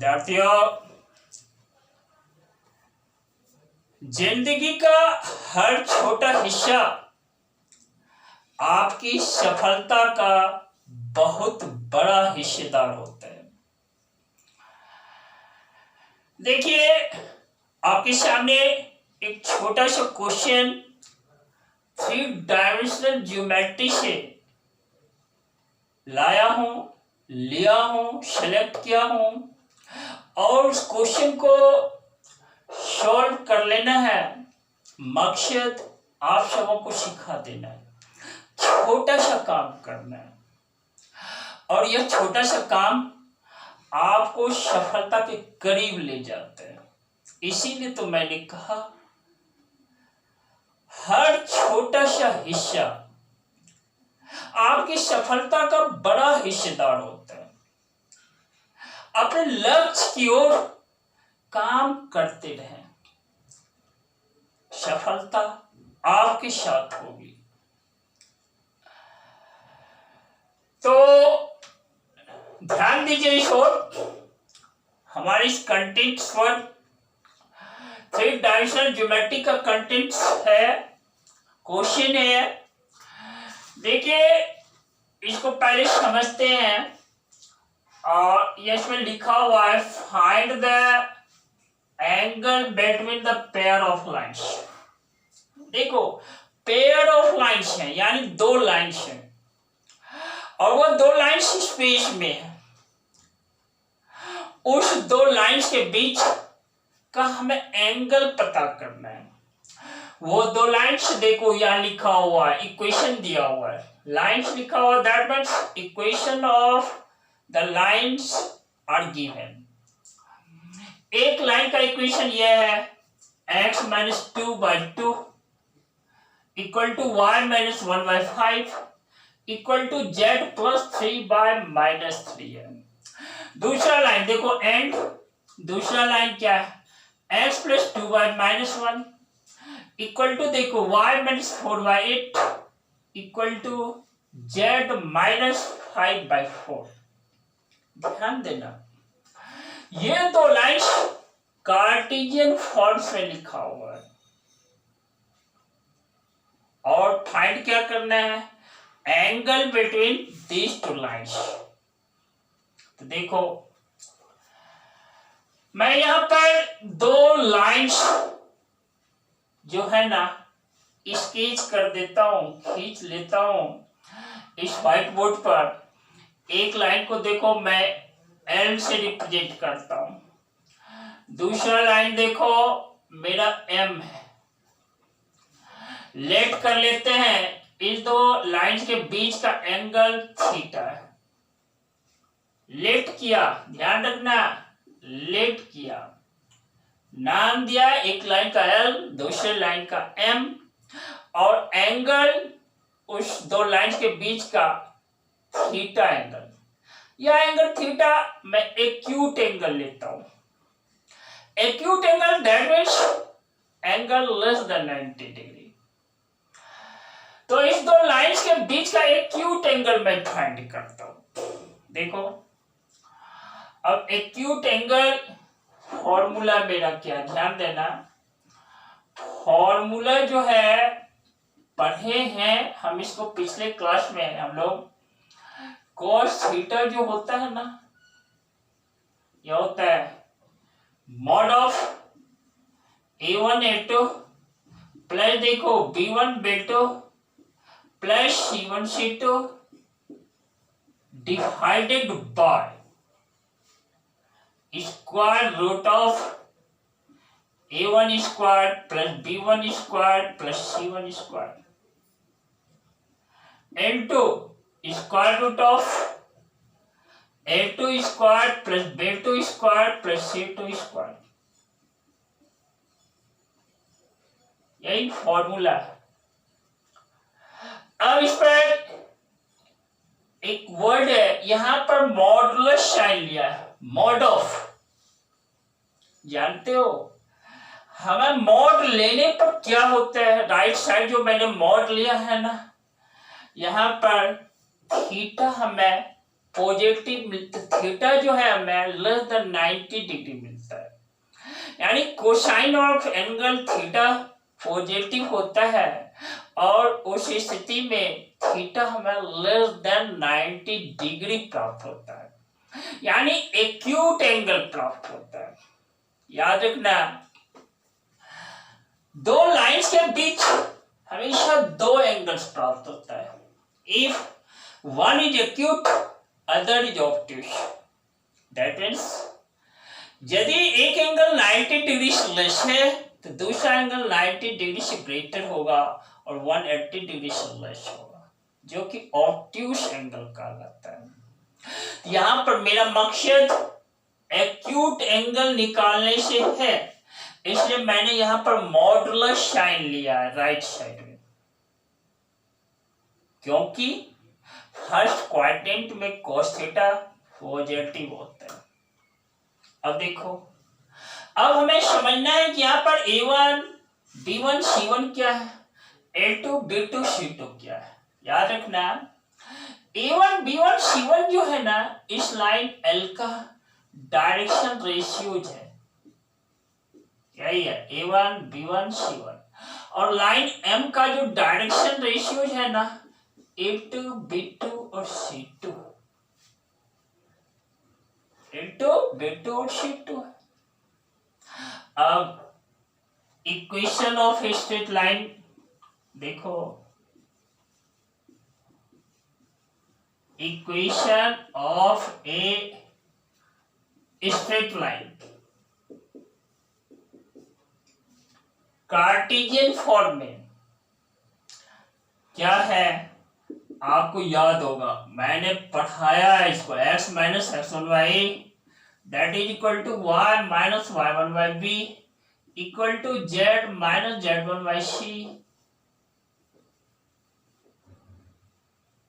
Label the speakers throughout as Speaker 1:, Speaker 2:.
Speaker 1: विद्यार्थियों, जिंदगी का हर छोटा हिस्सा आपकी सफलता का बहुत बड़ा हिस्सेदार होता है। देखिए, आपके सामने एक छोटा सा क्वेश्चन 3 डायमेंशनल ज्योमेट्री से लाया हूं, लिया हूं, सेलेक्ट किया हूं और उस क्वेश्चन को सॉल्व कर लेना है। मकसद आप सबों को सिखा देना है, छोटा सा काम करना है और यह छोटा सा काम आपको सफलता के करीब ले जाता है। इसीलिए तो मैंने कहा हर छोटा सा हिस्सा आपकी सफलता का बड़ा हिस्सेदार होता है। अपने लक्ष्य की ओर काम करते रहें, सफलता आपके साथ होगी। तो ध्यान दीजिए इस ओर, हमारे इस कंटेंट पर 3 डायमेंशनल ज्योमेट्री का कंटेंट है, क्वेश्चन है। देखिए, इसको पहले समझते हैं और इसमें लिखा हुआ है find the angle between the pair of lines. देखो, पेयर ऑफ लाइंस है यानी 2 लाइंस हैं और वो 2 लाइंस स्पेस में है। उस 2 लाइंस के बीच का हमें एंगल पता करना है। वो 2 लाइंस देखो, यहां लिखा हुआ है, इक्वेशन दिया हुआ है, लाइंस लिखा हुआ, that means equation of the lines are given. एक लाइन का इक्वेशन यह है x - 2/2 equal to y - 1/5 equal to z + 3/-3 है। दूसरा लाइन देखो, एंड दूसरा लाइन क्या है, x + 2y - 1 इक्वल टू देखो y - 4/8 इक्वल टू z - 5/4। ध्यान देना, ये 2 लाइंस कार्टेशियन फॉर्म में लिखा हुआ है और फाइंड क्या करना है, एंगल बिटवीन दीज 2 लाइंस। तो देखो, मैं यहां पर 2 लाइंस जो है ना स्केच कर देता हूं, खींच लेता हूं इस व्हाइट बोर्ड पर। एक लाइन को देखो मैं एल से रिप्रेजेंट करता हूं, दूसरा लाइन देखो मेरा एम है। लेट कर लेते हैं, इस 2 लाइंस के बीच का एंगल थीटा है। लेट किया, ध्यान रखना, लेट किया, नाम दिया एक लाइन का एल, दूसरे लाइन का एम और एंगल उस 2 लाइंस के बीच का थीटा एंगल। यह एंगल थीटा मैं एक्यूट एंगल लेता हूं। Acute angle that means angle less than 90 degree. तो इस 2 लाइंस के बीच का एक्यूट एंगल मैं फाइंड करता हूं। देखो, अब एक्यूट एंगल फॉर्मूला मेरा क्या, ध्यान देना, फॉर्मूला जो है पढ़े हैं हम इसको पिछले क्लास में। हम लोग cos थीटा जो होता है ना, यह होता है mod of A1 A2 plus देखो B1 B2 plus C1 C2 divided by square root of A1 square plus B1 square plus C1 square into square root of A2 square plus B2 square plus C2 square. यही formula है। अब इस पर एक word है, यहां पर modulus sign लिया है, मॉड ऑफ। जानते हो हमें मॉड लेने पर क्या होता है, राइट साइड जो मैंने मॉड लिया है ना, यहां पर थीटा हमें पॉजिटिव मिलता, थीटा जो है हमें लेस देन 90 डिग्री मिलता है, यानी cosine of angle theta positive होता है और उस स्थिति में थीटा हमें लेस देन 90 डिग्री प्राप्त होता है, यानी एक्यूट एंगल प्राप्त होता है। याद रखना, दो लाइंस के बीच हमेशा दो एंगल्स प्राप्त होता है। If one is acute other is obtuse, that means यदि एक एंगल 90 डिग्री से लेस है तो दूसरा एंगल 90 डिग्री से ग्रेटर होगा और 180 डिग्री से लेस होगा, जो कि ऑब्ट्यूस एंगल कहलाता है। यहां पर मेरा मकसद एक्यूट एंगल निकालने से है, इसलिए मैंने यहां पर मॉडुलस साइन लिया है राइट साइड में, क्योंकि फर्स्ट क्वाड्रेंट में cos थीटा पॉजिटिव होता है। अब देखो, अब हमें समझना है कि यहाँ पर A1, B1, C1 क्या है, A2, B2, C2 क्या है। याद रखना, A1, B1, C1 जो है ना, इस लाइन L का डायरेक्शन रेशियोज है, यही है A1, B1, C1, और लाइन M का जो डायरेक्शन रेशियोज है ना, A2, B2 और C2, A2, B2 और C2। अब इक्वेशन ऑफ स्ट्रेट लाइन देखो, equation of a straight line Cartesian form में क्या है, आपको याद होगा, मैंने पढ़ाया है इसको, x minus x1y that is equal to y minus y1y b equal to z minus z1y c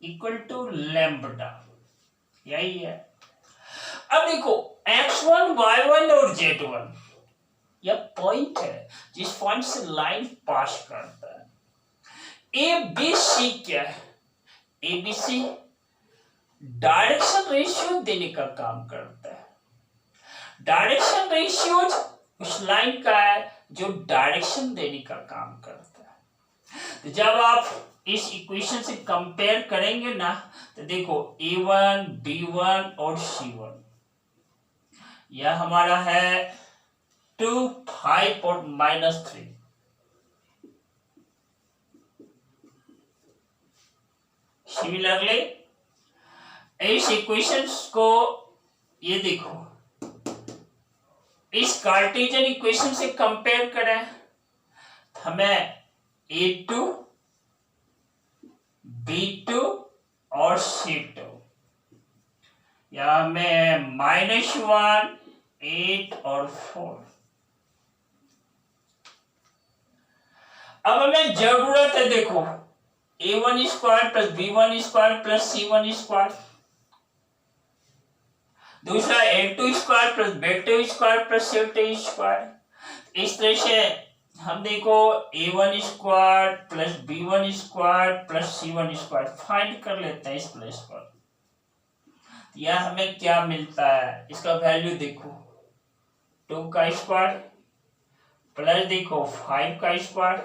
Speaker 1: equal to lambda, यही है। अब देखो x1, y1 और z1 यह पॉइंट है जिस पॉइंट से लाइन पास करता है। ए बी सी क्या है, A B C direction ratio देने का काम करता है। डायरेक्शन रेशियो उस लाइन का है जो डायरेक्शन देने का काम करता है। तो जब आप इस इक्वेशन से कंपेयर करेंगे ना, तो देखो A1, B1 और C1 यह हमारा है 2, 5 और -3। सिमिलरली इस इक्वेशंस को ये देखो, इस कार्टेशियन इक्वेशन से कंपेयर करें, हमें A2, B2 और C2 या में -1, 8 और 4। अब हमें जरूरत है, देखो A1 square plus B1 square plus C1 square, दूसरा A2 square plus B2 square plus C2 square. इस तरह से हम देखो A1 square plus B1 square plus C1 square find कर लेते हैं इस प्लेस पर। यह हमें क्या मिलता है, इसका वैल्यू देखो 2 का स्क्वायर प्लस देखो 5 का स्क्वायर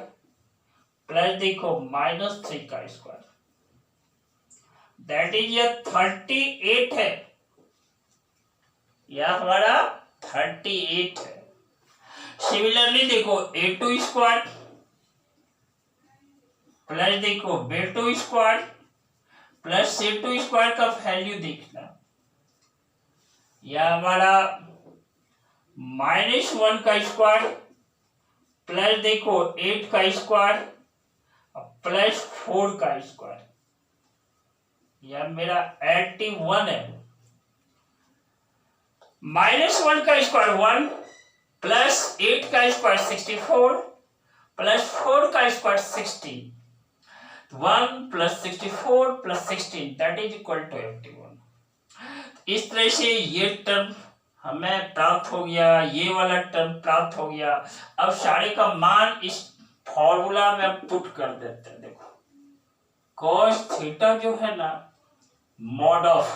Speaker 1: प्लस देखो -3 का स्क्वायर, दैट इज ये 38 है, यह हमारा 38 है। सिमिलरली देखो A2 स्क्वायर प्लस देखो B2 square plus C2 square का वैल्यू देखना, यह हमारा -1 का स्क्वायर प्लस देखो 8 का स्क्वायर प्लस 4 का स्क्वायर, यह मेरा 81 है। -1 का स्क्वायर 1 प्लस 8 का स्क्वायर 64 प्लस 4 का square 16, 1 plus 64 plus 16 that is equal to 81। इस तरह से ये टर्म हमें प्राप्त हो गया, ये वाला टर्म प्राप्त हो गया। अब सारे का मान इस फॉर्मूला में पुट कर देते हैं। देखो cos थीटा जो है ना, मॉड ऑफ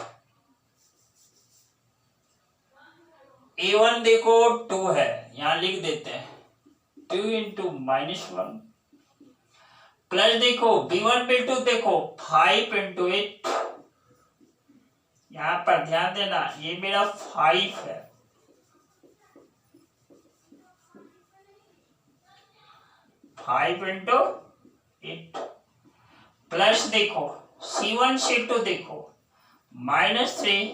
Speaker 1: a1 देखो 2 है, यहां लिख देते हैं 2 इंटू -1 प्लस देखो b1 b2 देखो 5 इंटू 8, यहां पर ध्यान देना ये मेरा 5 है, 5 इंटू 8 प्लस देखो c1 c2 देखो -3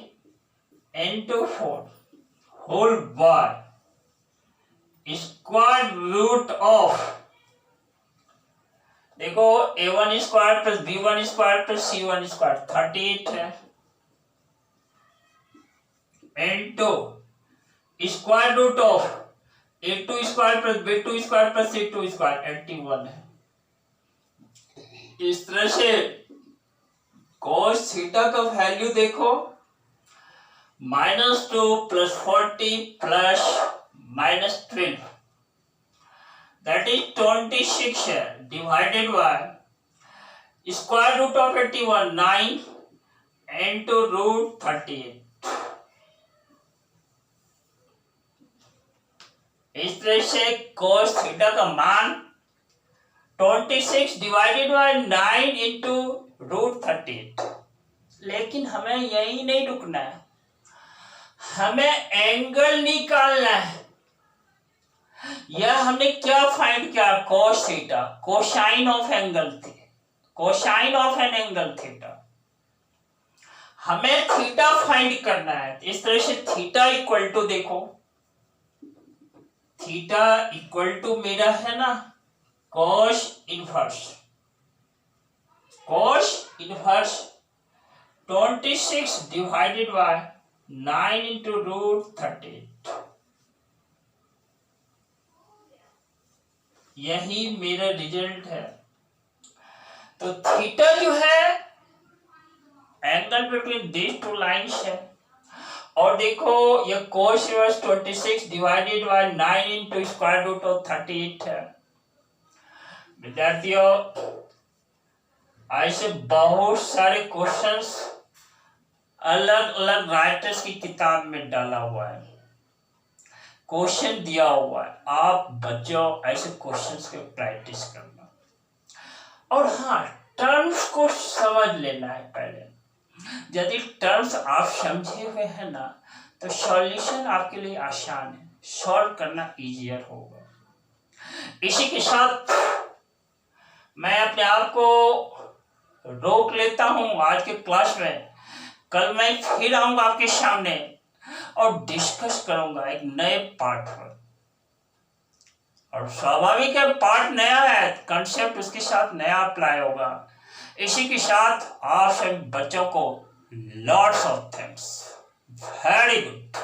Speaker 1: into 4 whole bar square root of देखो a1 square plus b1 square plus c1 square 38 है into square root of a2 square plus b2 square plus c2 square 81 है। इस तरह से cos थीटा का value देखो -2 plus 40 plus -12 that is 26 है divided by square root of 81 9 into root 38। इस तरह से cos थीटा का मान 26 डिवाइडेड बाय 9 इंटू रूट 38। लेकिन हमें यही नहीं रुकना है, हमें एंगल निकालना है। यह हमने क्या फाइंड किया? cos theta, cosine of angle थे, cosine of an angle theta. हमें थीटा फाइंड करना है। इस तरह से थीटा इक्वल टू देखो, थीटा इक्वल टू मेरा है ना cos inverse, cos inverse 26 divided by 9 into root 38। यही मेरा रिजल्ट है। तो थीटा जो है angle between these two lines है। और देखो ये cos inverse 26 divided by 9 into square root of 38 है। विद्यार्थियों ऐसे बहुत सारे क्वेश्चंस अलग अलग राइटर्स की किताब में डाला हुआ है, क्वेश्चन दिया हुआ है। आप बच्चों ऐसे क्वेश्चंस के प्रैक्टिस करना, और हाँ टर्म्स को समझ लेना है पहले। यदि टर्म्स आप समझे हुए हैं ना तो सॉल्यूशन आपके लिए आसान है, सॉल्व करना इजियर होगा। इसी के साथ मैं अपने आप को रोक लेता हूं आज के क्लास में। कल मैं फिर आऊंगा आपके सामने और डिस्कस करूंगा एक नए पार्ट पर। और स्वाभाविक है पार्ट नया है, कंसेप्ट उसके साथ नया अप्लाई होगा। इसी के साथ आप सभी बच्चों को lots of thanks. Very good.